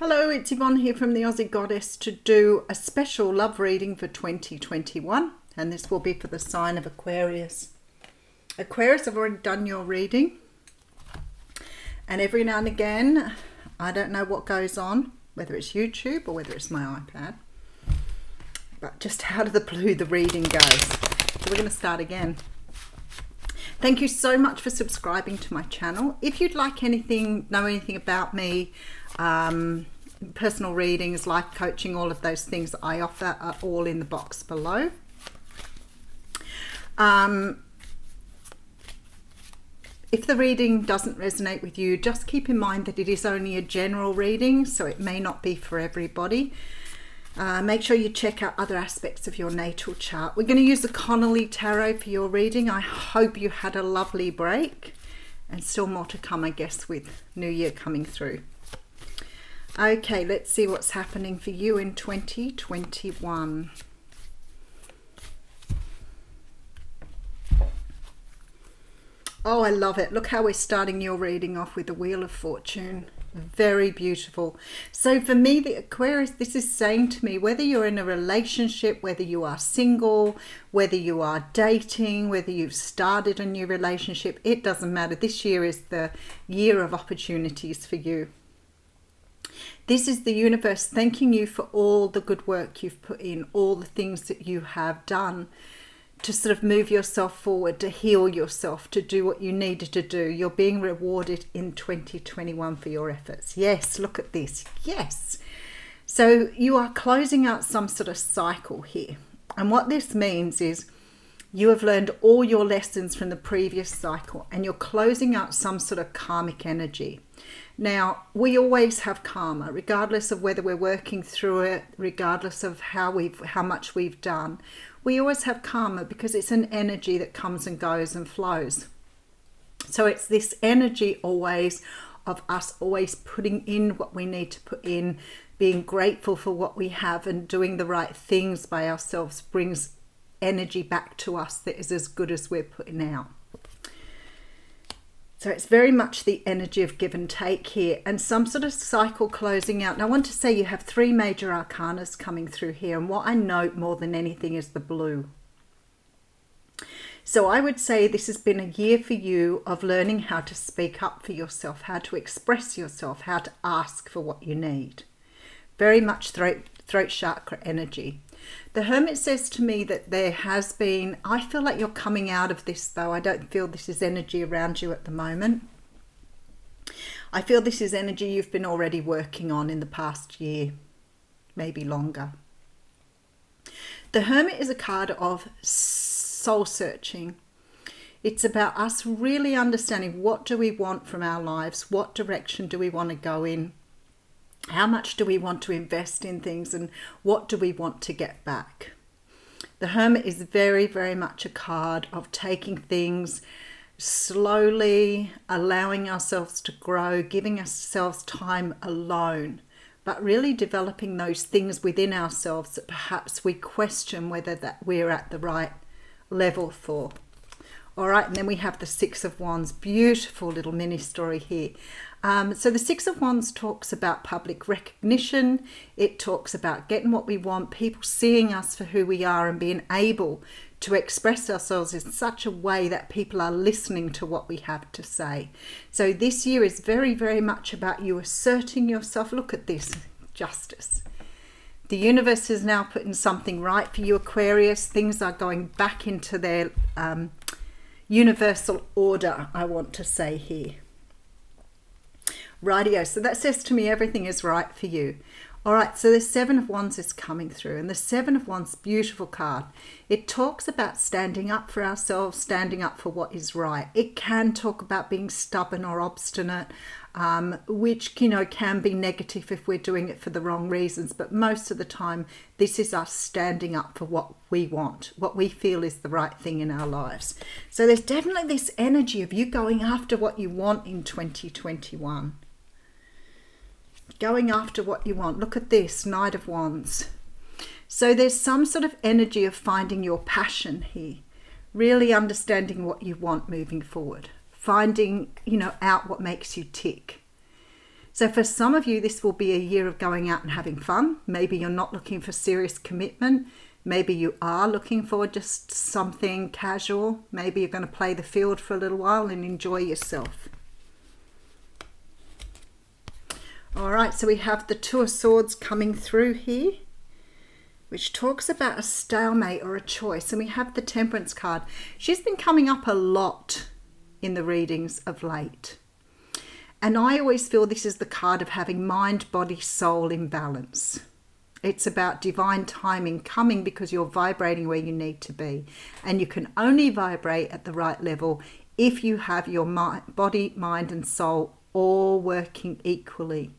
Hello, it's Yvonne here from the Aussie Goddess to do a special love reading for 2021, and this will be for the sign of Aquarius. Aquarius, I've already done your reading, and every now and again, I don't know what goes on, whether it's YouTube or whether it's my iPad, but just out of the blue the reading goes. So we're going to start again. Thank you so much for subscribing to my channel. If you'd like know anything about me, personal readings, life coaching, all of those things that I offer are all in the box below. If the reading doesn't resonate with you, just keep in mind that it is only a general reading, so it may not be for everybody. Make sure you check out other aspects of your natal chart. We're going to use the Connolly Tarot for your reading. I hope you had a lovely break, and still more to come, I guess, with New Year coming through. Okay, let's see what's happening for you in 2021. Oh, I love it. Look how we're starting your reading off with the Wheel of Fortune. Very beautiful. So for me, the Aquarius, this is saying to me, whether you're in a relationship, whether you are single, whether you are dating, whether you've started a new relationship, it doesn't matter. This year is the year of opportunities for you. This is the universe thanking you for all the good work you've put in, all the things that you have done to sort of move yourself forward, to heal yourself, to do what you needed to do. You're being rewarded in 2021 for your efforts. Yes, look at this. Yes. So you are closing out some sort of cycle here. And what this means is you have learned all your lessons from the previous cycle and you're closing out some sort of karmic energy. Now, we always have karma, regardless of whether we're working through it, regardless of how much we've done. We always have karma because it's an energy that comes and goes and flows. So it's this energy always of us always putting in what we need to put in, being grateful for what we have and doing the right things by ourselves brings energy back to us that is as good as we're putting out. So it's very much the energy of give and take here and some sort of cycle closing out. And I want to say you have three major arcanas coming through here. And what I note more than anything is the blue. So I would say this has been a year for you of learning how to speak up for yourself, how to express yourself, how to ask for what you need. Very much throat chakra energy. The Hermit says to me that there has been, I feel like you're coming out of this though. I don't feel this is energy around you at the moment. I feel this is energy you've been already working on in the past year, maybe longer. The Hermit is a card of soul searching. It's about us really understanding what do we want from our lives, what direction do we want to go in. How much do we want to invest in things and what do we want to get back? The Hermit is very, very much a card of taking things slowly, allowing ourselves to grow, giving ourselves time alone, but really developing those things within ourselves that perhaps we question whether that we're at the right level for. All right, and then we have the Six of Wands. Beautiful little mini story here. So the Six of Wands talks about public recognition. It talks about getting what we want, people seeing us for who we are and being able to express ourselves in such a way that people are listening to what we have to say. So this year is very, very much about you asserting yourself. Look at this, justice. The universe is now putting something right for you, Aquarius. Things are going back into their universal order, I want to say here. Rightio, so that says to me everything is right for you. All right, so the Seven of Wands is coming through, and the Seven of Wands, beautiful card. It talks about standing up for ourselves, standing up for what is right. It can talk about being stubborn or obstinate, which, can be negative if we're doing it for the wrong reasons. But most of the time, this is us standing up for what we want, what we feel is the right thing in our lives. So there's definitely this energy of you going after what you want in 2021. Going after what you want. Look at this, Knight of Wands. So there's some sort of energy of finding your passion here. Really understanding what you want moving forward. Finding, out what makes you tick. So for some of you, this will be a year of going out and having fun. Maybe you're not looking for serious commitment. Maybe you are looking for just something casual. Maybe you're going to play the field for a little while and enjoy yourself. All right, so we have the Two of Swords coming through here, which talks about a stalemate or a choice. And we have the Temperance card. She's been coming up a lot in the readings of late. And I always feel this is the card of having mind, body, soul in balance. It's about divine timing coming because you're vibrating where you need to be. And you can only vibrate at the right level if you have your body, mind and soul all working equally.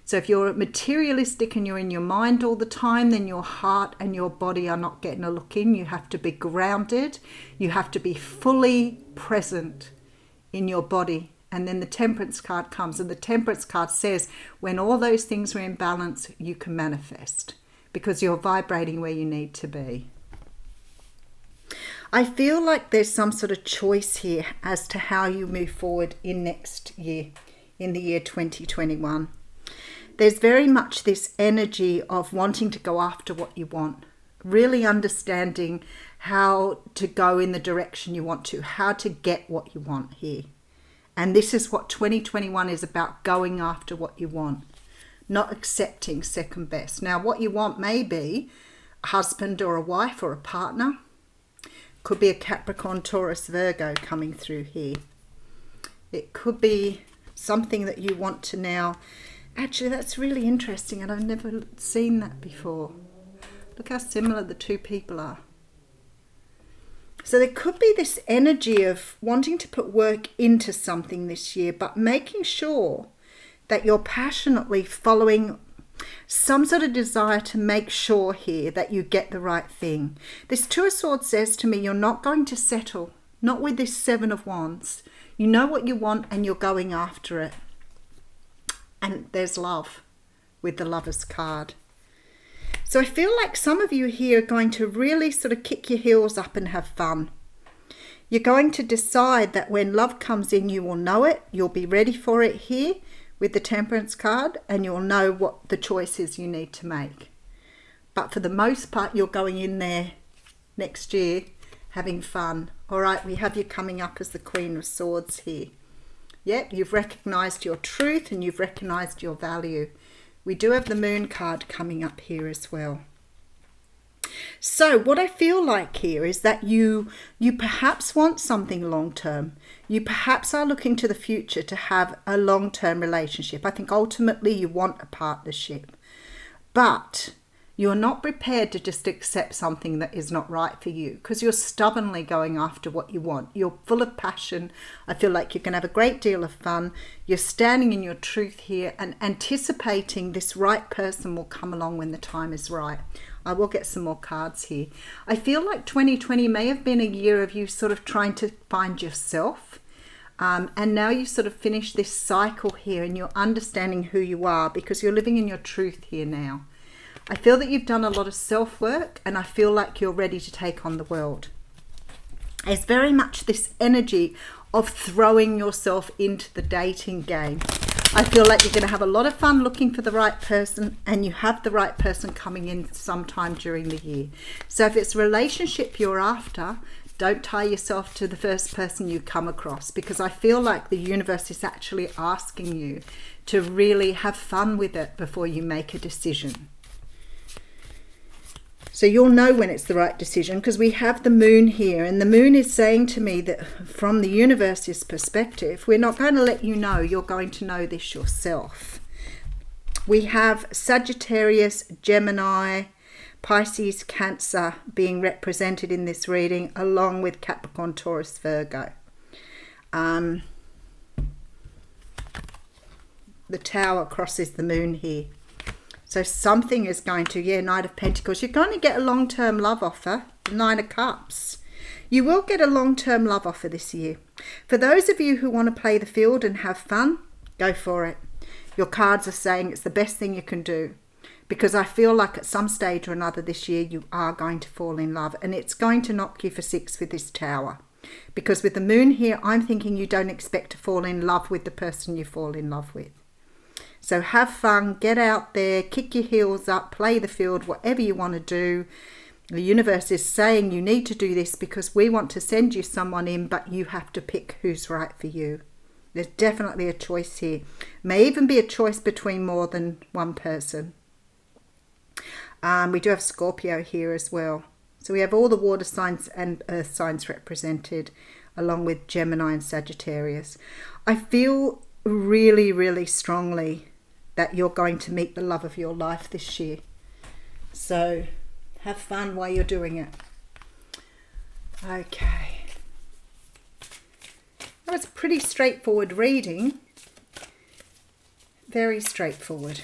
So if you're materialistic and you're in your mind all the time, then your heart and your body are not getting a look in. You have to be grounded. You have to be fully present in your body. And then the Temperance card comes, and the Temperance card says when all those things are in balance, you can manifest because you're vibrating where you need to be. I feel like there's some sort of choice here as to how you move forward in next year, in the year 2021. There's very much this energy of wanting to go after what you want, really understanding how to go in the direction you want to, how to get what you want here. And this is what 2021 is about, going after what you want, not accepting second best. Now, what you want may be a husband or a wife or a partner. Could be a Capricorn, Taurus, Virgo coming through here. It could be something that you want to now. Actually, that's really interesting, and I've never seen that before. Look how similar the two people are. So there could be this energy of wanting to put work into something this year, but making sure that you're passionately following some sort of desire to make sure here that you get the right thing. This Two of Swords says to me, you're not going to settle, not with this Seven of Wands. You know what you want and you're going after it. And there's love with the Lover's card. So I feel like some of you here are going to really sort of kick your heels up and have fun. You're going to decide that when love comes in, you will know it. You'll be ready for it here with the Temperance card, and you'll know what the choices you need to make. But for the most part, you're going in there next year having fun. All right, we have you coming up as the Queen of Swords here. Yep, you've recognised your truth and you've recognised your value. We do have the Moon card coming up here as well. So what I feel like here is that you perhaps want something long-term. You perhaps are looking to the future to have a long-term relationship. I think ultimately you want a partnership. But you're not prepared to just accept something that is not right for you because you're stubbornly going after what you want. You're full of passion. I feel like you're going to have a great deal of fun. You're standing in your truth here and anticipating this right person will come along when the time is right. I will get some more cards here. I feel like 2020 may have been a year of you sort of trying to find yourself. And now you sort of finish this cycle here and you're understanding who you are because you're living in your truth here now. I feel that you've done a lot of self-work and I feel like you're ready to take on the world. There's very much this energy of throwing yourself into the dating game. I feel like you're going to have a lot of fun looking for the right person, and you have the right person coming in sometime during the year. So if it's a relationship you're after, don't tie yourself to the first person you come across, because I feel like the universe is actually asking you to really have fun with it before you make a decision. So you'll know when it's the right decision because we have the Moon here, and the Moon is saying to me that from the universe's perspective, we're not going to let you know, you're going to know this yourself. We have Sagittarius, Gemini, Pisces, Cancer being represented in this reading, along with Capricorn, Taurus, Virgo. The Tower crosses the Moon here. So something is going to, Knight of Pentacles. You're going to get a long-term love offer, Nine of Cups. You will get a long-term love offer this year. For those of you who want to play the field and have fun, go for it. Your cards are saying it's the best thing you can do, because I feel like at some stage or another this year you are going to fall in love, and it's going to knock you for six with this Tower. Because with the moon here, I'm thinking you don't expect to fall in love with the person you fall in love with. So have fun, get out there, kick your heels up, play the field, whatever you want to do. The universe is saying you need to do this because we want to send you someone in, but you have to pick who's right for you. There's definitely a choice here. May even be a choice between more than one person. We do have Scorpio here as well. So we have all the water signs and earth signs represented, along with Gemini and Sagittarius. I feel really, really strongly that you're going to meet the love of your life this year. So have fun while you're doing it. Okay. That was a pretty straightforward reading. Very straightforward.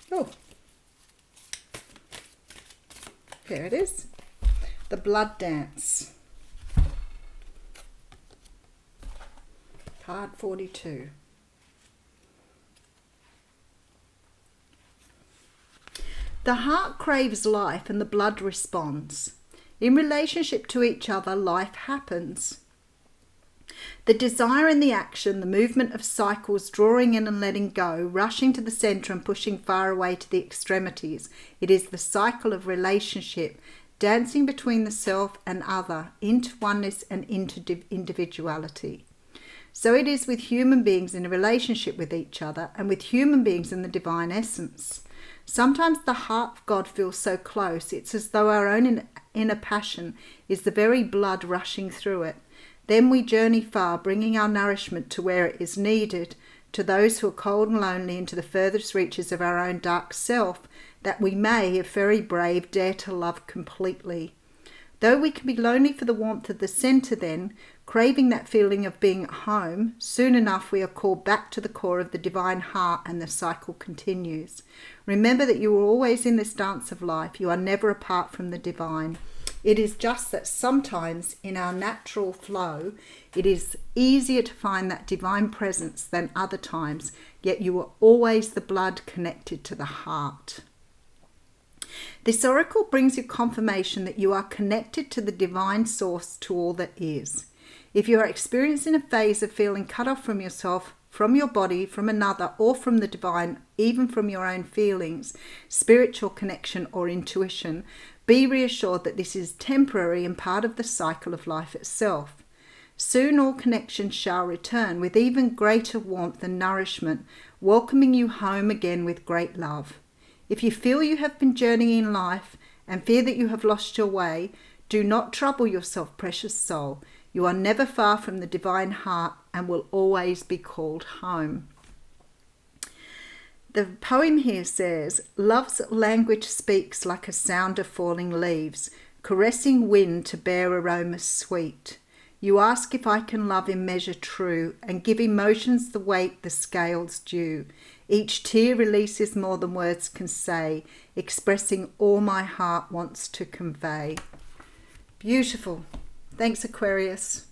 Oh, there it is. The Blood Dance. Card 42. The heart craves life and the blood responds. In relationship to each other, life happens. The desire and the action, the movement of cycles, drawing in and letting go, rushing to the centre and pushing far away to the extremities. It is the cycle of relationship, dancing between the self and other, into oneness and into individuality. So it is with human beings in a relationship with each other and with human beings in the divine essence. Sometimes the heart of God feels so close, it's as though our own inner passion is the very blood rushing through it. Then we journey far, bringing our nourishment to where it is needed, to those who are cold and lonely, into the furthest reaches of our own dark self, that we may, if very brave, dare to love completely. Though we can be lonely for the warmth of the centre then, craving that feeling of being at home, soon enough we are called back to the core of the divine heart and the cycle continues. Remember that you are always in this dance of life. You are never apart from the divine. It is just that sometimes in our natural flow, it is easier to find that divine presence than other times, yet you are always the blood connected to the heart. This oracle brings you confirmation that you are connected to the divine source, to all that is. If you are experiencing a phase of feeling cut off from yourself, from your body, from another, or from the divine, even from your own feelings, spiritual connection or intuition, be reassured that this is temporary and part of the cycle of life itself. Soon all connections shall return with even greater warmth and nourishment, welcoming you home again with great love. If you feel you have been journeying in life and fear that you have lost your way, do not trouble yourself, precious soul. You are never far from the divine heart and will always be called home. The poem here says, love's language speaks like a sound of falling leaves, caressing wind to bear aromas sweet. You ask if I can love in measure true, and give emotions the weight the scales due. Each tear releases more than words can say, expressing all my heart wants to convey. Beautiful. Thanks, Aquarius.